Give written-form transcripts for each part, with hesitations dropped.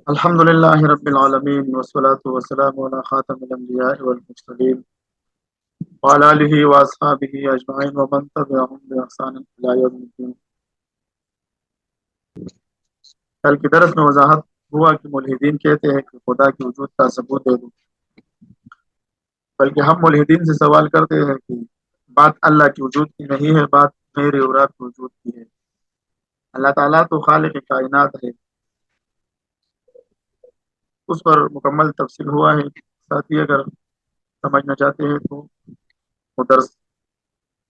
الحمد لله رب العالمين والصلاة والسلام على خاتم الأنبياء والمرسلين وعلى آله وأصحابه أجمعين ومن تبعهم بإحسان إلى يوم الدين. کل کی درس میں وضاحت ہوا کہ ملحدین کہتے ہیں کہ خدا کے وجود کا ثبوت دے دو، بلکہ ہم ملحدین سے سوال کرتے ہیں کہ بات اللہ کے وجود کی نہیں ہے، بات میرے اور آپ کے وجود کی ہے۔ اللہ تعالیٰ تو خالق کائنات ہے، اس پر مکمل تفصیل ہوا ہے۔ ساتھی اگر سمجھنا چاہتے ہیں تو وہ درس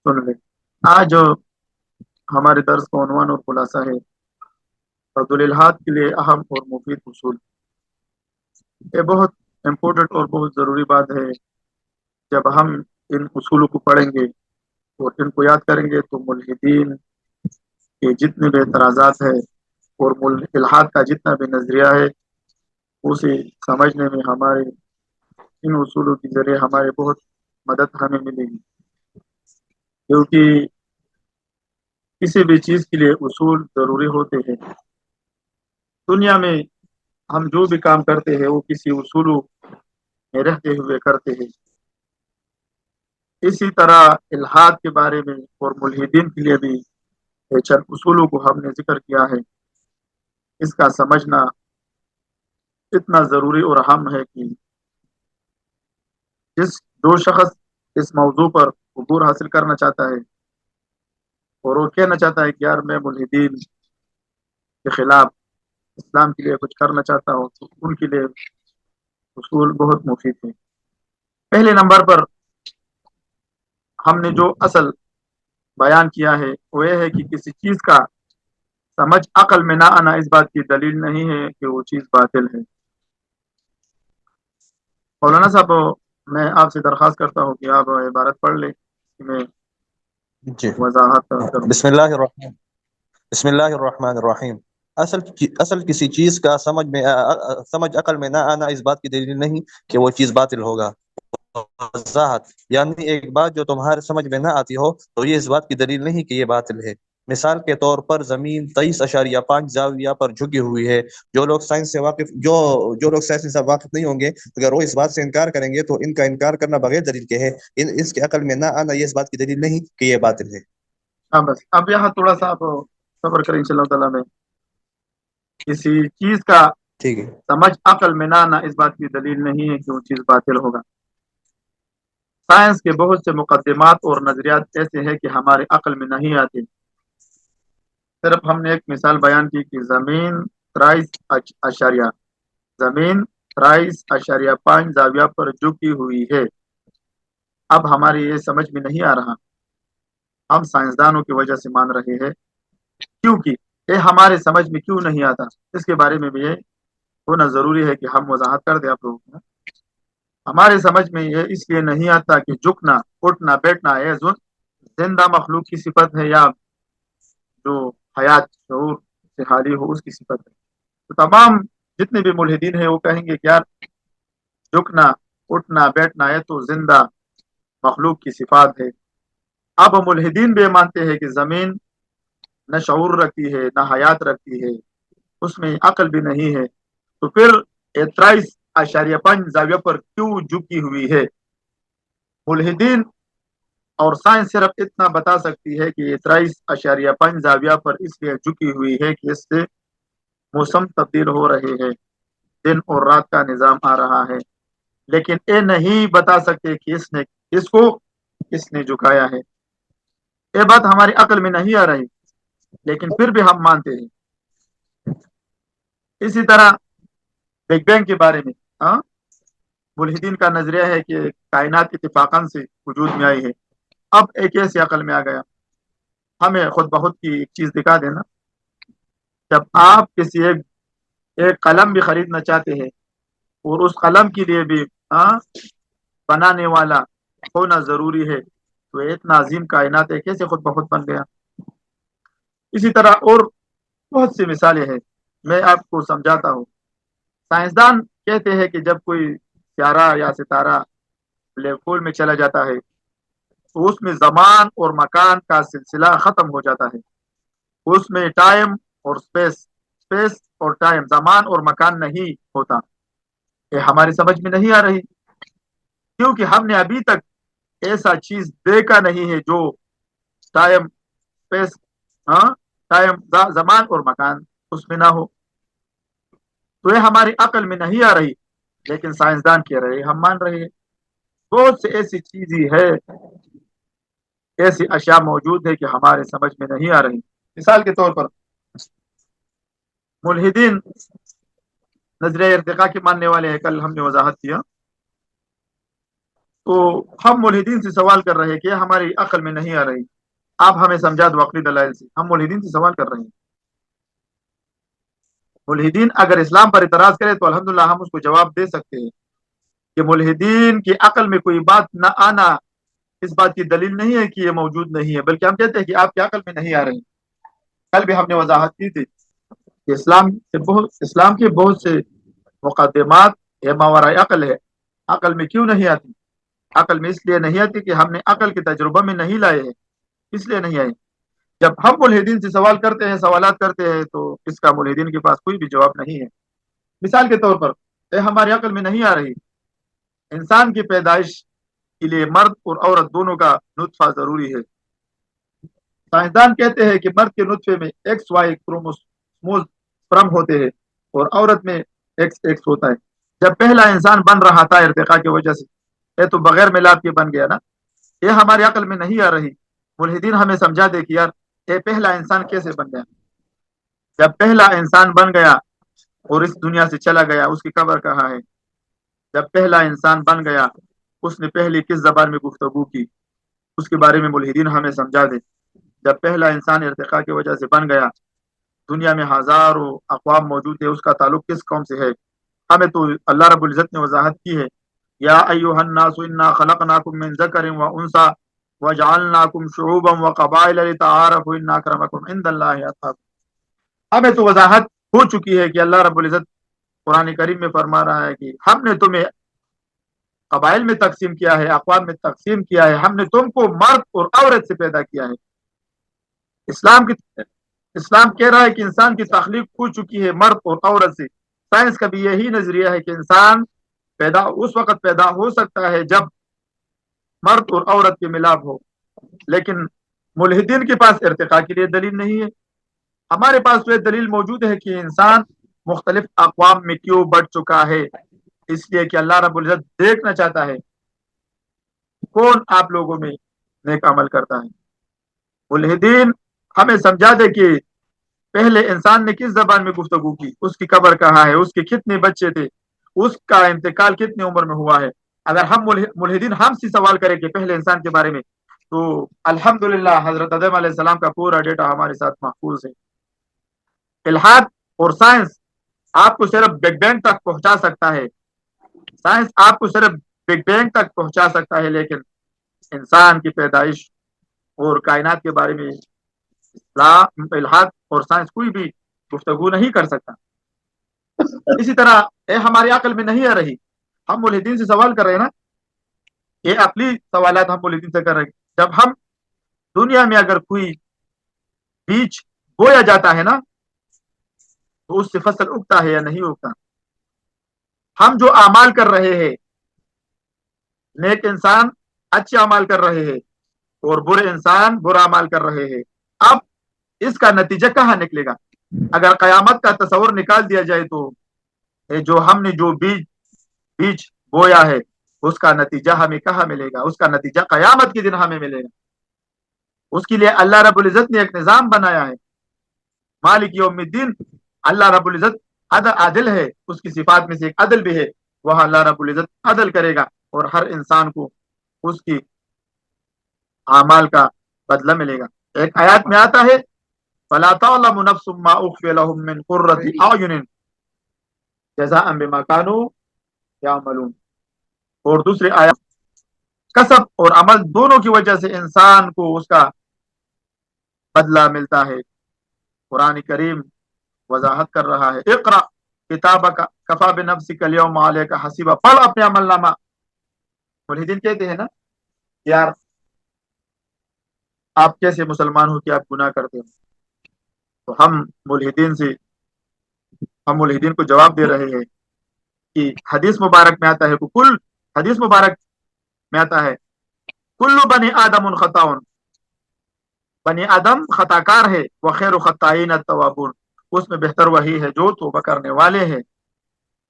سن لیں۔ آج ہمارے درس کا عنوان اور خلاصہ ہے رد الالحاد کے لیے اہم اور مفید اصول۔ یہ بہت امپورٹنٹ اور بہت ضروری بات ہے۔ جب ہم ان اصولوں کو پڑھیں گے اور ان کو یاد کریں گے تو ملحدین کے جتنے بھی اعتراضات ہیں اور الحاد کا جتنا بھی نظریہ ہے اسے سمجھنے میں ہمارے ان اصولوں کے ذریعے ہمارے بہت مدد ہمیں ملے گی، کیونکہ کسی بھی چیز کے لیے اصول ضروری ہوتے ہیں۔ دنیا میں ہم جو بھی کام کرتے ہیں وہ کسی اصولوں میں رہتے ہوئے کرتے ہیں۔ اسی طرح الحاد کے بارے میں اور ملحدین کے لیے بھی چند اصولوں کو ہم نے ذکر کیا ہے۔ اس کا سمجھنا اتنا ضروری اور اہم ہے کہ جو شخص اس موضوع پر عبور حاصل کرنا چاہتا ہے اور وہ کہنا چاہتا ہے کہ یار میں ملحدین کے خلاف اسلام کے لیے کچھ کرنا چاہتا ہوں، تو ان کے لیے اصول بہت مفید ہیں۔ پہلے نمبر پر ہم نے جو اصل بیان کیا ہے وہ یہ ہے کہ کسی چیز کا سمجھ عقل میں نہ آنا اس بات کی دلیل نہیں ہے کہ وہ چیز باطل ہے۔ مولانا صاحب، میں آپ سے درخواست کرتا ہوں کہ آپ عبارت پڑھ لیں، میں جی، وضاحت کروں۔ بسم اللہ الرحمن الرحیم۔ اصل کسی چیز کا سمجھ عقل میں نہ آنا اس بات کی دلیل نہیں کہ وہ چیز باطل ہوگا۔ وضاحت یعنی ایک بات جو تمہارے سمجھ میں نہ آتی ہو تو یہ اس بات کی دلیل نہیں کہ یہ باطل ہے۔ مثال کے طور پر زمین 23.5 زاویہ پر جھکی ہوئی ہے۔ جو لوگ سائنس سے واقف نہیں ہوں گے، اگر وہ اس بات سے انکار کریں گے تو ان کا انکار کرنا بغیر دلیل کے ہے۔ اس کے عقل میں نہ آنا یہ اس بات کی دلیل نہیں کہ یہ باطل ہے۔ ہاں بس اب یہاں تھوڑا سا آپ صبر کریں انشاء اللہ تعالیٰ میں کسی چیز کا ٹھیک ہے۔ سمجھ عقل میں نہ آنا اس بات کی دلیل نہیں ہے کہ وہ چیز باطل ہوگا۔ سائنس کے بہت سے مقدمات اور نظریات ایسے ہیں کہ ہمارے عقل میں نہیں آتے۔ صرف ہم نے ایک مثال بیان کی کہ زمین 23.5 زاویہ پر جھکی ہوئی ہے۔ اب ہماری یہ سمجھ میں نہیں آ رہا، ہم سائنسدانوں کی وجہ سے مان رہے ہیں، کیونکہ یہ ہمارے سمجھ میں کیوں نہیں آتا اس کے بارے میں بھی یہ ہونا ضروری ہے کہ ہم وضاحت کر دیں آپ لوگوں کو۔ ہمارے سمجھ میں یہ اس لیے نہیں آتا کہ جھکنا، اٹھنا، بیٹھنا یہ زندہ مخلوق کی صفت ہے یا جو حیات شعور سے خالی ہو اس کی صفت ہے۔ تو تمام جتنے بھی ملحدین ہیں وہ کہیں گے کہ یار جھکنا، اٹھنا، بیٹھنا یہ تو زندہ مخلوق کی صفات ہے۔ اب ملحدین بھی مانتے ہیں کہ زمین نہ شعور رکھتی ہے نہ حیات رکھتی ہے، اس میں عقل بھی نہیں ہے، تو پھر 23.5 زاویہ پر کیوں جھکی ہوئی ہے؟ ملحدین اور سائنس صرف اتنا بتا سکتی ہے کہ 23.5 زاویہ پر اس لیے جھکی ہوئی ہے کہ اس سے موسم تبدیل ہو رہے ہیں، دن اور رات کا نظام آ رہا ہے، لیکن یہ نہیں بتا سکتے کہ اس کو کس نے جھکایا ہے۔ یہ بات ہماری عقل میں نہیں آ رہی لیکن پھر بھی ہم مانتے ہیں۔ اسی طرح بگ بینگ کے بارے میں ملحدین کا نظریہ ہے کہ کائنات اتفاقاً سے وجود میں آئی ہے۔ اب ایک ایسی عقل میں آ گیا، ہمیں خود بخود کی ایک چیز دکھا دینا۔ جب آپ کسی ایک قلم بھی خریدنا چاہتے ہیں اور اس قلم کے لیے بھی بنانے والا ہونا ضروری ہے، تو اتنا عظیم کائنات ہے کیسے خود بخود بن گیا؟ اسی طرح اور بہت سی مثالیں ہیں، میں آپ کو سمجھاتا ہوں۔ سائنسدان کہتے ہیں کہ جب کوئی سیارہ یا ستارہ بلیک ہول میں چلا جاتا ہے تو اس میں زمان اور مکان کا سلسلہ ختم ہو جاتا ہے، اس میں ٹائم اور سپیس स्पेस और टाइम, जमान और मकान नहीं होता, ये हमारी समझ में नहीं आ रही, क्योंकि हमने अभी तक ऐसा चीज देखा नहीं है जो टाइम, स्पेस, हाँ, टाइम, जमान और मकान उसमें ना हो। तो ये हमारी अकल में नहीं आ रही, लेकिन साइंसदान कह रहे हैं, हम मान रहे हैं। बहुत से ऐसी चीजें है, ऐसी अशिया मौजूद है कि हमारे समझ में नहीं आ रही। मिसाल के तौर पर मुल्हिदीन नजरिया इर्तिका के मानने वाले हैं, कल हमने वजाहत किया। तो हम मुल्हिदीन से सवाल कर रहे हैं कि हमारी अकल में नहीं आ रही, आप हमें समझा दो अकली दलाइल से। हम मुल्हिदीन से सवाल कर रहे हैं। मुल्हिदीन अगर इस्लाम पर इतराज करे तो अल्हम्दुलिल्लाह हम उसको जवाब दे सकते हैं कि मुल्हिदीन की अकल में कोई बात न आना इस बात की दलील नहीं है कि ये मौजूद नहीं है, बल्कि हम कहते हैं कि आपकी अकल में नहीं आ रही। कल भी हमने वजाहत की थी कि इस्लाम के बहुत से मुकदमात ये मावराए अकल है। अकल में क्यों नहीं आती? अकल में इसलिए नहीं आती कि हमने अकल के तजुर्बा में नहीं लाए हैं, इसलिए नहीं आए। जब हम मुल्हिदीन से सवाल करते हैं, सवालात करते हैं, तो इसका मुल्हिदीन के पास कोई भी जवाब नहीं है। मिसाल के तौर पर हमारी अकल में नहीं आ रही, इंसान की पैदाइश के लिए मर्द और औरत दोनों का नुत्फा जरूरी है। साइंसदान कहते हैं कि मर्द के नुत्फे में एक्स वाई क्रोमोसोम स्पर्म होते हैं और औरत में एक्स एक्स होता है। जब पहला इंसान बन रहा था इर्तिका की वजह से, ये तो बगैर मिलाप के बन गया ना, ये हमारी अकल में नहीं आ रही। मुल्हिदीन हमें समझा दे कि यार ये पहला इंसान कैसे बन गया। जब पहला इंसान बन गया और इस दुनिया से चला गया, उसकी कब्र कहाँ है? जब पहला इंसान बन गया, उसने पहली किस जबान में गुफ्तगू की, उसके बारे में मुल्हिदीन हमें समझा दे। जब पहला इंसान इर्तिका की वजह से बन गया, दुनिया में हजारों अक़वाम मौजूद है, उसका ताल्लुक किस कौम से है? हमें तो अल्लाह रब्बुल इज्जत ने वजाहत की है, या अय्युहन नासु इन्ना खलकनाकुम मिन ज़करिन व उन्सा वजअलनाकुम शुऊबन व क़बाइल लितआरफू इन्ना अक्रमकुम इंदल्लाहि अत्क़ाकुम। हमें तो वजाहत हो चुकी है कि अल्लाह रब्बुल इज्जत कुरान करीम में फरमा रहा है कि हमने तुम्हें कबाइल में तकसीम किया है, अक़वाम में तकसीम किया है, हमने तुमको मर्द और औरत से पैदा किया है। इस्लाम कह रहा है कि इंसान की तख्लीक हो चुकी है मर्द और औरत से। साइंस का भी यही नजरिया है कि इंसान पैदा उस वक्त पैदा हो सकता है जब मर्द और औरत के मिलाप हो, लेकिन मुल्हिदीन के पास इर्तिका के लिए दलील नहीं है। हमारे पास तो ये दलील मौजूद है कि इंसान मुख्तलिफ अक़वाम में क्यों बढ़ चुका है, इसलिए कि अल्लाह रब्बुल इज्जत देखना चाहता है कौन आप लोगों में नेक अमल करता है। मुल्हिदीन हमें समझा दे कि पहले इंसान ने किस जबान में गुफ्तगू की, उसकी कब्र कहाँ है, उसके कितने बच्चे थे, उसका इंतकाल कितनी उम्र में हुआ है। अगर हम मुल्हिदीन हमसे सवाल करें कि पहले इंसान के बारे में, तो अल्हम्दुलिल्लाह हजरत आदम अलैहिस्सलाम का पूरा डेटा हमारे साथ महफूज है। इल्हाद और साइंस आपको सिर्फ बिग बैंग तक पहुंचा सकता है, साइंस आपको सिर्फ बिग बैंग तक पहुंचा सकता है, लेकिन इंसान की पैदाइश और कायनात के बारे में इल्हाद और साइंस कोई भी गुफ्तगू नहीं कर सकता। इसी तरह ये हमारी अकल में नहीं आ रही। हम मुल्हिदीन से सवाल कर रहे हैं ना, ये अकली सवालात हम मुल्हिदीन से कर रहे हैं। जब हम दुनिया में अगर कोई बीज बोया जाता है ना, तो उससे फसल उगता है या नहीं उगता। हम जो अमाल कर रहे हैं, नेक इंसान अच्छे अमाल कर रहे हैं और बुरे इंसान बुरा अमाल कर रहे हैं। अब इसका नतीजा कहाँ निकलेगा? अगर कयामत का तस्वर निकाल दिया जाए तो जो हमने जो बीज बीज बोया है, उसका नतीजा हमें कहाँ मिलेगा? उसका नतीजा कयामत के दिन हमें मिलेगा। उसके लिए अल्लाह रब्बुल इज्जत ने एक निजाम बनाया है, मालिक यौमिद्दीन। अल्लाह रब्बुल इज्जत आदिल है, उसकी सिफात में से एक अदल भी है। वह अल्लाह रब्बुल इज्जत अदल करेगा और हर इंसान को उसकी अमाल का बदला मिलेगा। एक आयत में आता है, फला तअलमु नफ्सुम मा उख्फिय लहुम मिन कुर्रति अयुनिन जज़ाअन बिमा कानू यामलून। और दूसरी आयत, कसब और अमल दोनों की वजह से इंसान को उसका बदला मिलता है। कुरान करीम वजाहत कर रहा है, इक़रा किताबका कफा बिनफ्सिका अल-यौमा अलैका हसीबा। पढ़ अपने अमलनामा। मुल्हिदीन कहते हैं ना, यार आप कैसे मुसलमान हो कि आप गुनाह करते हो? तो हम मुल्हिदीन से हम मुल्हिदीन को जवाब दे रहे हैं कि हदीस मुबारक में आता है, कुल हदीस मुबारक में आता है, कुल्लु बनी आदम खताउन, बनी आदम खताकार है, व खैर खताइन अत्तवाबुन, उसमें बेहतर वही है जो तौबा करने वाले हैं।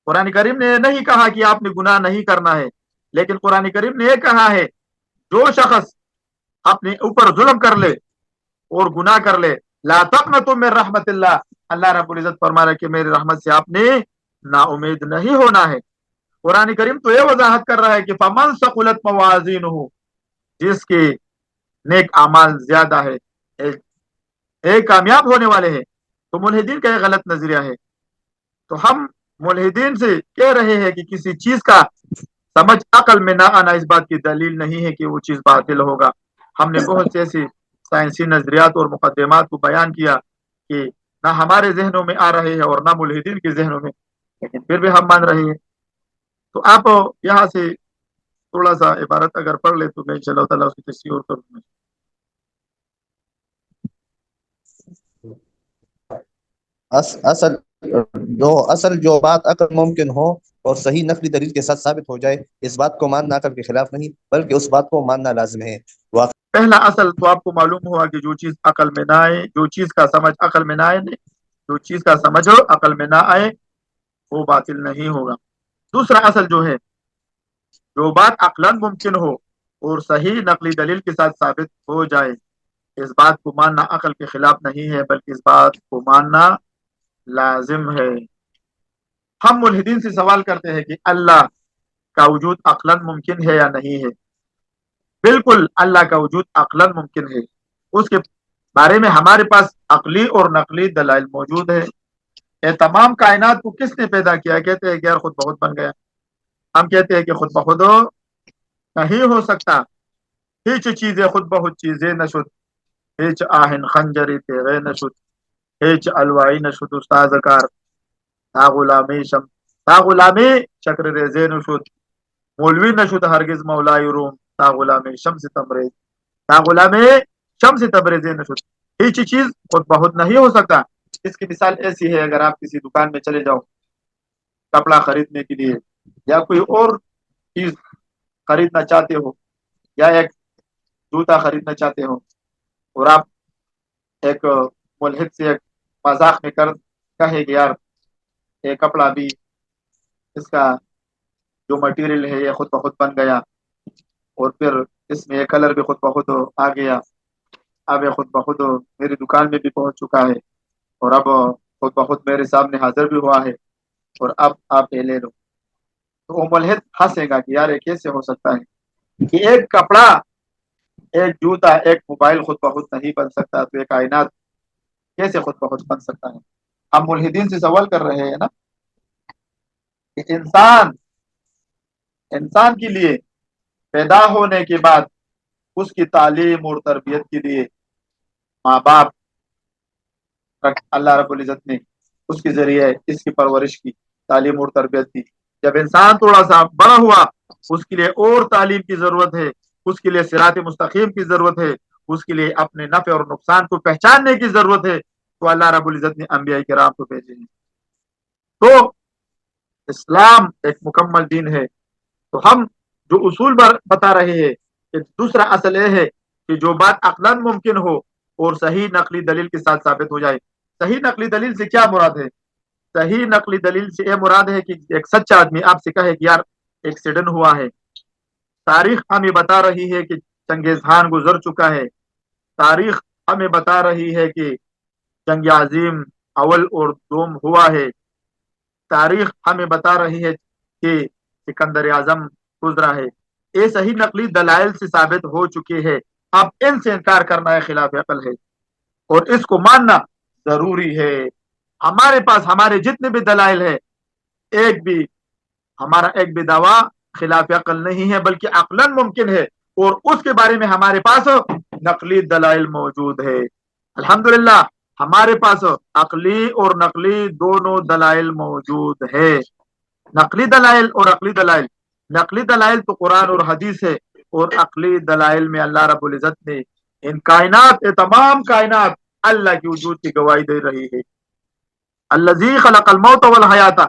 कुरान करीम ने नहीं कहा कि आपने गुनाह नहीं करना है, लेकिन कुरान करीम ने यह कहा है जो शख्स अपने ऊपर जुल्म कर ले और गुनाह कर ले, ला तक़नतु मिन रहमतिल्लाह, अल्लाह रब्बुल इज्जत फरमा रहे कि मेरी रहमत से आपने ना उम्मीद नहीं होना है। कुरान करीम तो ये वजाहत कर रहा है कि फमन सकुलत मवाजीनुहु, जिसके नेक अमाल ज्यादा है, एक कामयाब होने वाले हैं। तो मुल्हिदीन का ये गलत नजरिया है। तो हम मुल्हिदीन से कह रहे हैं कि किसी चीज का समझ अकल में ना आना इस बात की दलील नहीं है कि वो चीज बातिल होगा। हमने बहुत से ऐसी साइंसी नजरियात और मुकदमात को बयान किया कि ना हमारे जहनों में आ रहे हैं और ना मुल्हिदीन के जहनों में, लेकिन फिर भी हम मान रहे हैं। तो आप यहाँ से थोड़ा सा इबारत अगर पढ़ ले तो मैं इंशाअल्लाह ताला उसकी तफसीर और करूँगा। असल जो बात अकल मुमकिन हो और सही नकली दलील के साथ साबित हो जाए, इस बात को मानना अकल के खिलाफ नहीं बल्कि उस बात को मानना लाजिम है। पहला असल तो आपको मालूम हुआ कि जो चीज अकल में ना आए, जो चीज का समझ अकल में ना आए, जो चीज का समझ अकल में ना आए वो बातिल नहीं होगा। दूसरा असल जो है, जो बात अकलन मुमकिन हो और सही नकली दलील के साथ साबित हो जाए, इस बात को मानना अकल के खिलाफ नहीं है बल्कि इस बात को मानना लाजिम है। हम मुल्हिदीन से सवाल करते हैं कि अल्लाह का वजूद अकलन मुमकिन है या नहीं है। बिल्कुल अल्लाह का वजूद अकलन मुमकिन है, उसके बारे में हमारे पास अकली और नकली दलाइल मौजूद है। ये तमाम कायनात को किसने पैदा किया? कहते हैं कि यार खुद बहुत बन गया। हम कहते हैं कि खुद बखुद नहीं हो सकता। हिच चीजें खुद बहुत चीजें नशुद, हिच आहिन खंजरी तेरे नशुद, हिच अलवाई नशुद उस्ताजकार, ता गुलामी शम, ता गुलामी शक्र रेजे नशुद, मौलवी नशुद हरगिज मौलाई रूम, ता गुलामी शम्स तबरेज, ता गुलामी शम्स तबरेज नशुद। हिच चीज खुद बहुत नहीं हो सकता। इसकी मिसाल ऐसी है, अगर आप किसी दुकान में चले जाओ कपड़ा खरीदने के लिए या कोई और चीज खरीदना चाहते हो या एक जूता खरीदना चाहते हो और आप एक मुल्हिद से एक मजाक में कर कहे कि यार ये कपड़ा भी, इसका जो मटेरियल है ये खुद ब खुद बन गया और फिर इसमें ये कलर भी खुद ब खुद आ गया, अब ये खुद ब खुद मेरी दुकान में भी पहुंच चुका है और अब खुद ब खुद मेरे सामने हाजिर भी हुआ है और अब आप ये ले लो। तो वो मुल्हिद हंसेगा कि यार ये कैसे हो सकता है कि एक कपड़ा, एक जूता, एक मोबाइल खुद ब खुद नहीं बन सकता, तो एक कायनात कैसे खुद ब खुद बन सकता है? हम मुल्हिदीन से सवाल कर रहे हैं ना कि इंसान के लिए पैदा होने के बाद उसकी तालीम और तरबियत के लिए माँ बाप, अल्लाह रब्बुल इज्जत ने उसके जरिए इसकी परवरिश की, तालीम और तरबियत की। जब इंसान थोड़ा सा बड़ा हुआ उसके लिए और तालीम की जरूरत है, उसके लिए सिरात मुस्तकीम की जरूरत है, उसके लिए अपने नफे और नुकसान को पहचानने की जरूरत है। तो अल्लाह रब्बुल इज्जत ने अंबिया किराम को भेजे हैं। तो इस्लाम एक मुकम्मल दीन है। तो हम जो उसूल बता रहे हैं कि दूसरा असल यह है कि जो बात अकलन मुमकिन हो और सही नकली दलील के साथ साबित हो जाए। सही नकली दलील से क्या मुराद है? सही नकली दलील से यह मुराद है कि एक सच्चा आदमी आपसे कहे कि यार एक्सीडेंट हुआ है, तारीख हमें बता रही है कि चंगेज खान गुजर चुका है, तारीख हमें बता रही है कि जंग अजीम अव्वल और दोम हुआ है, तारीख हमें बता रही है कि सिकंदर आजम गुजरा है। ये सही नकली दलाइल से साबित हो चुके हैं। अब इनसे इनकार करना है खिलाफ अकल है और इसको मानना जरूरी है। हमारे पास हमारे जितने भी दलाइल है, एक भी हमारा एक भी दावा खिलाफ अकल नहीं है बल्कि अकलन मुमकिन है और उसके बारे में हमारे पास नकली दलाइल मौजूद है। अल्हम्दुलिल्लाह हमारे पास अकली और नकली दोनों दलाइल मौजूद है। नकली दलाइल और अकली दलाइल, नकली दलाइल तो कुरान और हदीस है और अकली दलाइल में अल्लाह रब्बुल इज्जत ने इन कायनात, तमाम कायनात अल्लाह की वजूद की गवाही दे रही है। الذی خلق الموت والحیات،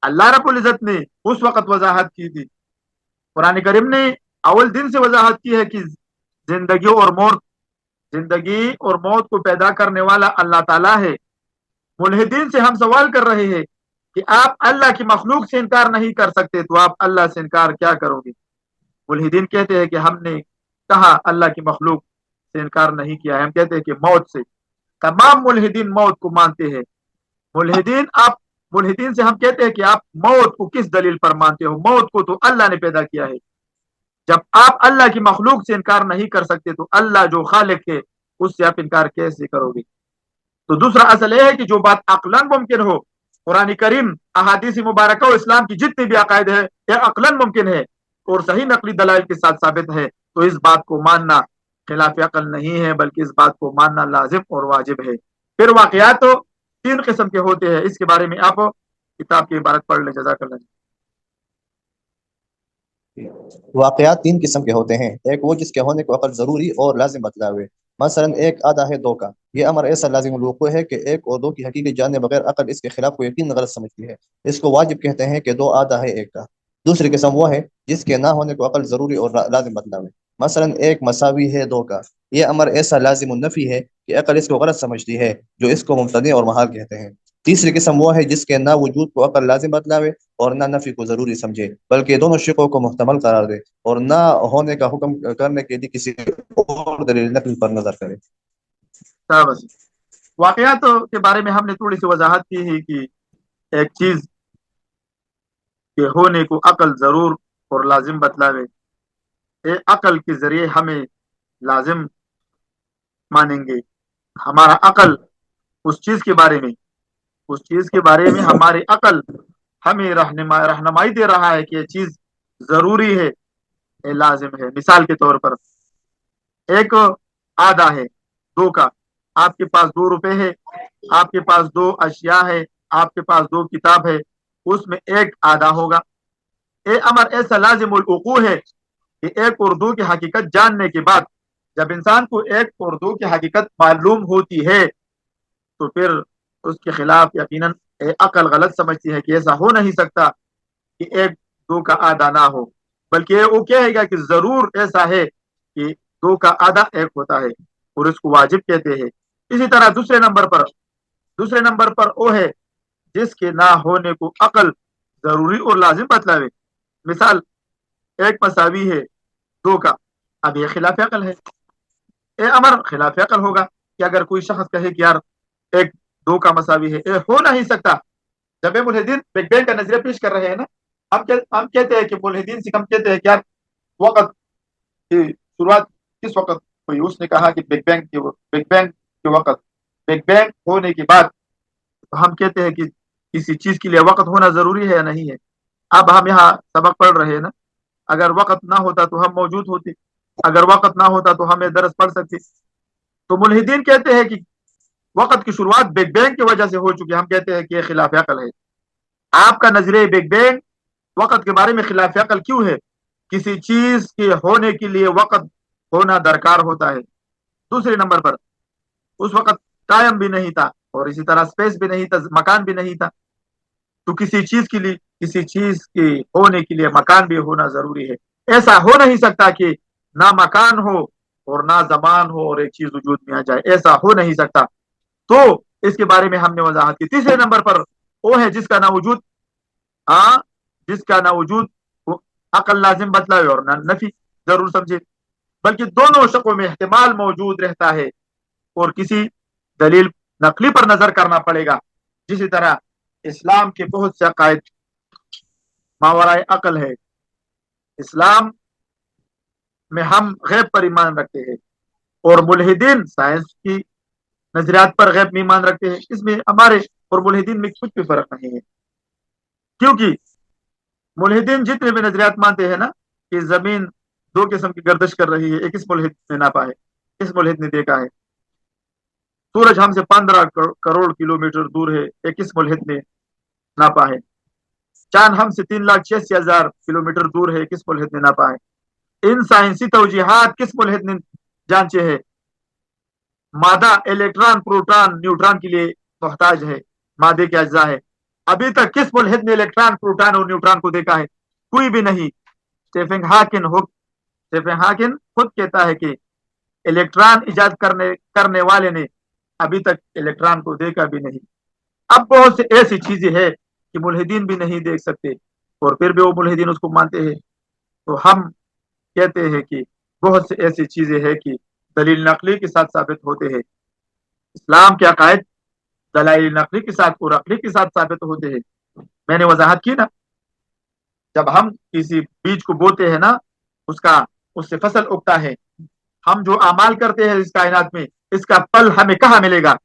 اللہ رب العزت نے اس وقت وضاحت کی تھی، قرآن کریم نے اول دن سے وضاحت کی ہے کہ زندگی اور موت کو پیدا کرنے والا اللہ تعالیٰ ہے۔ ملحدین سے ہم سوال کر رہے ہیں کہ آپ اللہ کی مخلوق سے انکار نہیں کر سکتے تو آپ اللہ سے انکار کیا کرو گے؟ ملحدین کہتے ہیں کہ ہم نے کہا اللہ کی مخلوق سے انکار نہیں کیا ہے، ہم کہتے ہیں کہ موت سے۔ تمام ملحدین موت کو مانتے ہیں۔ ملحدین سے ہم کہتے ہیں کہ آپ موت کو کس دلیل پر مانتے ہو؟ موت کو تو اللہ نے پیدا کیا ہے۔ جب آپ اللہ کی مخلوق سے انکار نہیں کر سکتے تو اللہ جو خالق ہے اس سے آپ انکار کیسے کرو گے؟ تو دوسرا اصل یہ ہے کہ جو بات عقلاً ممکن ہو، قرآن کریم، احادیث مبارکہ اور اسلام کی جتنی بھی عقائد ہے یہ عقلاً ممکن ہے اور صحیح نقلی دلائل کے ساتھ ثابت ہے، تو اس بات کو ماننا خلاف عقل نہیں ہے بلکہ اس بات کو ماننا لازم اور واجب ہے۔ پھر واقعات تو 3 قسم کے ہوتے ہیں، اس کے بارے میں آپ کتاب کی عبارت پڑھ لیں، جزاک اللہ۔ واقعات 3 قسم کے ہوتے ہیں، ایک وہ جس کے ہونے کو عقل ضروری اور لازم بتلاوے، مثلا ایک آدھا ہے 2 کا، یہ امر ایسا لازم الوقوع ہے کہ 1 اور 2 کی حقیقت جاننے بغیر عقل اس کے خلاف کو یقین غلط سمجھتی ہے، اس کو واجب کہتے ہیں کہ 2 آدھا ہے 1 کا۔ دوسری قسم وہ ہے جس کے نہ ہونے کو عقل ضروری اور لازم بتلاوے، مثلا 1 مساوی ہے 2 کا، یہ امر ایسا لازم النفی ہے کہ عقل اس کو غلط سمجھتی ہے، جو اس کو ممتنع اور محال کہتے ہیں۔ تیسری قسم وہ ہے جس کے نہ وجود کو عقل لازم بتلاوے اور نہ نفی کو ضروری سمجھے، بلکہ دونوں شقوں کو محتمل قرار دے اور نہ ہونے کا حکم کرنے کے لیے کسی اور دلیل نقل پر نظر کرے۔ بس واقعات کے بارے میں ہم نے تھوڑی سی وضاحت کی ہے کہ ایک چیز کے ہونے کو عقل ضرور اور لازم بتلاوے، عقل کے ذریعے ہمیں لازم مانیں گے، ہمارا عقل اس چیز کے بارے میں ہماری عقل ہمیں رہنمائی دے رہا ہے کہ یہ چیز ضروری ہے، یہ لازم ہے۔ مثال کے طور پر ایک آدھا ہے 2 کا، آپ کے پاس 2 روپے ہے، آپ کے پاس 2 اشیاء ہے، آپ کے پاس 2 کتاب ہے، اس میں ایک آدھا ہوگا۔ یہ امر ایسا لازم الوقوع ہے کہ 1 اور 2 کی حقیقت جاننے کے بعد جب انسان کو 1 اور 2 کی حقیقت معلوم ہوتی ہے تو پھر اس کے خلاف یقیناً عقل غلط سمجھتی ہے کہ ایسا ہو نہیں سکتا کہ 1 2 کا آدھا نہ ہو، بلکہ وہ کہے گا کہ ضرور ایسا ہے کہ 2 کا آدھا 1 ہوتا ہے اور اس کو واجب کہتے ہیں۔ اسی طرح دوسرے نمبر پر وہ ہے جس کے نہ ہونے کو عقل ضروری اور لازم بتلاوے، مثال 1 مساوی ہے 2 کا، اب یہ خلاف عقل ہے، یہ امر خلاف عقل ہوگا کہ اگر کوئی شخص کہے کہ یار 1 2 کا مساوی ہے، یہ ہو نہیں سکتا۔ جب ملحدین بگ بینگ کا نظریہ پیش کر رہے ہیں نا، ہم کہتے ہیں کہ ملحدین سے ہم کہتے ہیں کہ یار وقت کی شروعات کس وقت ہوئی؟ اس نے کہا کہ بگ بینگ کے وقت، بگ بینگ ہونے کے بعد ہم کہتے ہیں کہ کسی چیز کے لیے وقت ہونا ضروری ہے یا نہیں ہے؟ اب ہم یہاں سبق پڑھ رہے ہیں نا، اگر وقت نہ ہوتا تو ہم موجود ہوتے، اگر وقت نہ ہوتا تو ہم یہ درس پڑھ سکتے۔ تو ملحدین کہتے ہیں کہ وقت کی شروعات بگ بینگ کی وجہ سے ہو چکی، ہم کہتے ہیں کہ یہ خلاف عقل ہے۔ آپ کا نظریہ بگ بینگ وقت کے بارے میں خلاف عقل کیوں ہے؟ کسی چیز کے ہونے کے لیے وقت ہونا درکار ہوتا ہے۔ دوسرے نمبر پر اس وقت ٹائم بھی نہیں تھا اور اسی طرح اسپیس بھی نہیں تھا، مکان بھی نہیں تھا، تو کسی چیز کے ہونے کے لیے مکان بھی ہونا ضروری ہے۔ ایسا ہو نہیں سکتا کہ نہ مکان ہو اور نہ زمان ہو اور ایک چیز وجود میں آ جائے، ایسا ہو نہیں سکتا۔ تو اس کے بارے میں ہم نے وضاحت کی۔ تیسرے نمبر پر وہ ہے جس کا نہ وجود عقل لازم بتلائے اور نہ نفی ضرور سمجھے، بلکہ دونوں شقوں میں احتمال موجود رہتا ہے اور کسی دلیل نقلی پر نظر کرنا پڑے گا۔ جسی طرح اسلام کے بہت سے عقائد ماورائے عقل ہے، اسلام میں ہم غیب پر ایمان رکھتے ہیں اور ملحدین سائنس کی نظریات پر غیب میں ایمان رکھتے ہیں۔ اس میں ہمارے اور ملحدین میں کچھ بھی فرق نہیں ہے، کیونکہ ملحدین جتنے بھی نظریات مانتے ہیں نا کہ زمین 2 قسم کی گردش کر رہی ہے، ایک اس ملحد نے ناپا ہے، اس ملحد نے دیکھا ہے۔ سورج ہم سے 15 کروڑ کلومیٹر دور ہے، ایک اس ملحد نے ناپا ہے۔ چاند ہم سے 3,86,000 کلومیٹر دور ہے، کس ملحد نے ناپا ہے۔ ان سائنسی توجیحات کس ملحد نے جانچے ہے؟ مادہ الیکٹران، پروٹان، نیوٹران کے لیے محتاج ہے، मादे के अज्जा है। अभी तक किस मुल्हिद ने इलेक्ट्रॉन, प्रोटॉन और न्यूट्रॉन को देखा है? कोई भी नहीं। स्टीफन हाकिन खुद कहता है कि इलेक्ट्रॉन इजाद करने वाले ने अभी तक इलेक्ट्रॉन को देखा भी नहीं। अब बहुत सी ऐसी चीजें हैं कि मुल्हिदीन भी नहीं देख सकते और फिर भी वो मुल्हिदीन उसको मानते हैं। तो हम कहते हैं कि बहुत सी ऐसी चीजें हैं कि दलील नकली के साथ साबित होते हैं। इस्लाम के अकायद दलाइल नकली के साथ और अकली के साथ साबित होते हैं। मैंने वजाहत की ना, जब हम किसी बीज को बोते हैं ना, उससे फसल उगता है। हम जो अमाल करते हैं इस कायनात में, इसका फल हमें कहाँ मिलेगा?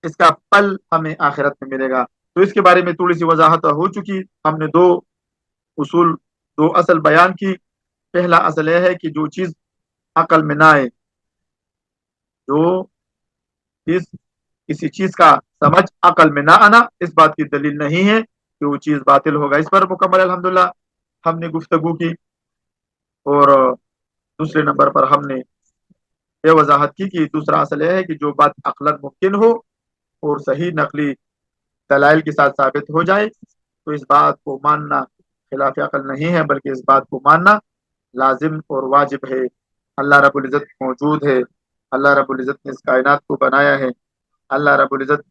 इसका फल हमें आखिरत में मिलेगा। तो इसके बारे में थोड़ी सी वजाहत हो चुकी। हमने दो असल बयान की। पहला असल यह है कि जो चीज अकल में ना आए, जो चीज किसी चीज का समझ अकल में ना आना, इस बात की दलील नहीं है कि वो चीज बातिल होगा। इस पर मुकम्मल अल्हम्दुलिल्लाह हमने गुफ्तगू की। और दूसरे नंबर पर हमने ये वजाहत की कि दूसरा असल यह है कि जो बात अकलन मुमकिन हो और सही नकली दलाइल के साथ साबित हो जाए, तो इस बात को मानना खिलाफ अकल नहीं है, बल्कि इस बात को मानना लाजिम और वाजिब है। अल्लाह रब्बुल इज़्ज़त मौजूद है। अल्लाह रब्बुल इज़्ज़त ने इस कायनात को बनाया है। अल्लाह रब्बुल इज़्ज़त,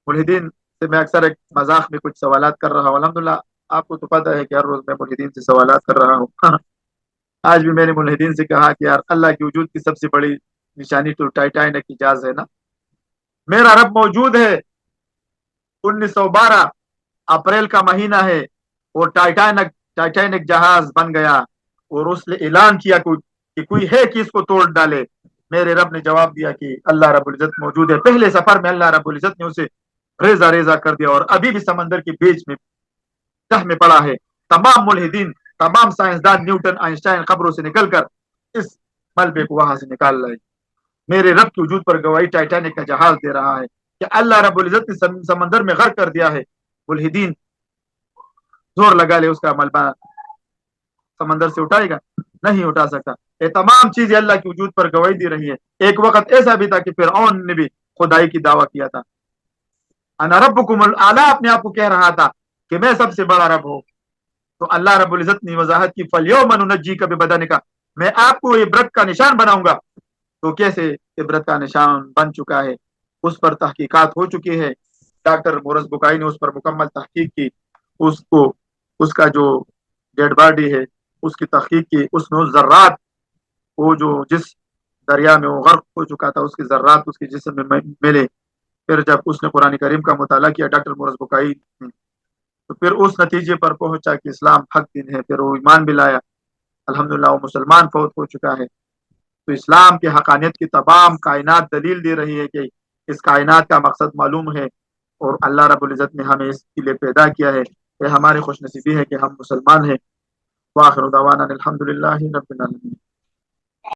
मुल्हिदीन से मैं अक्सर एक मजाक में कुछ सवालात कर रहा हूँ। अल्हम्दुलिल्लाह आपको तो पता है कि हर रोज मैं मुल्हिदीन से सवालात कर रहा हूँ। आज भी मैंने मुल्हिदीन से कहा कि यार, अल्लाह के वजूद की सबसे बड़ी निशानी तो टाइटैनिक की जहाज है ना। मेरा रब मौजूद है। 1912 अप्रैल का महीना है और टाइटैनिक जहाज बन गया और उसने ऐलान किया कि कोई है कि इसको तोड़ डाले। मेरे रब ने जवाब दिया कि अल्लाह रब्बुल इज़्ज़त मौजूद है। पहले सफर में अल्लाह रब्बुल इज़्ज़त ने उसे रेजा रेजा कर दिया और अभी भी समंदर के बीच में तह में पड़ा है। तमाम मुल्हिदीन, तमाम साइंसदान, न्यूटन, आइंस्टाइन खबरों से निकलकर इस मलबे को वहां से निकाल लाए। मेरे रब के वजूद पर गवाही टाइटैनिक का जहाज दे रहा है कि अल्लाह रब्बुल इज़्ज़त ने समंदर में गर्क कर दिया है। मुल्हिदीन जोर लगा ले, उसका मलबा समंदर से उठाएगा? नहीं उठा सकता। ये तमाम चीजें अल्लाह के वजूद पर गवाही दे रही है। एक वक्त ऐसा भी था कि फिरऔन ने भी खुदाई की दावा किया था। अना रब्बुकुमुल आला अपने आप को कह रहा था कि मैं सबसे बड़ा रब हूँ। तो अल्लाह रब्बुल इज़्ज़त ने वजाहत की, फल्यौमा नुनज्जीका बिबदनिका, मैं आपको इबरत का निशान बनाऊंगा। तो कैसे इबरत का निशान बन चुका है, उस पर तहकीकात हो चुकी है। डॉक्टर मोरस बुकाई ने उस पर मुकम्मल तहकीक की। उसको उसका जो डेड बॉडी है उसकी तहकीक की। उसमें उस जर्रात, वो जो जिस दरिया में वो गर्क हो चुका था, उसकी जर्रात उसके जिस्म में मिले। फिर जब उसने कुरान करीम का मुताला किया, डॉक्टर मोरस बुकाई ने, तो फिर उस नतीजे पर पहुंचा कि इस्लाम हक दिन है। फिर वो ईमान भी लाया। अल्हम्दुलिल्लाह वो मुसलमान फौत हो चुका है। तो इस्लाम के हकानियत की तमाम कायनात दलील दे रही है कि इस कायनात का मकसद मालूम है और अल्लाह रब्बुल इज़्ज़त ने हमें इसके लिए पैदा किया है। ये हमारी खुशनसीबी है कि हम मुसलमान हैं। वाखिर दावाना अनिल हम्दुलिल्लाहि रब्बिल आलमीन।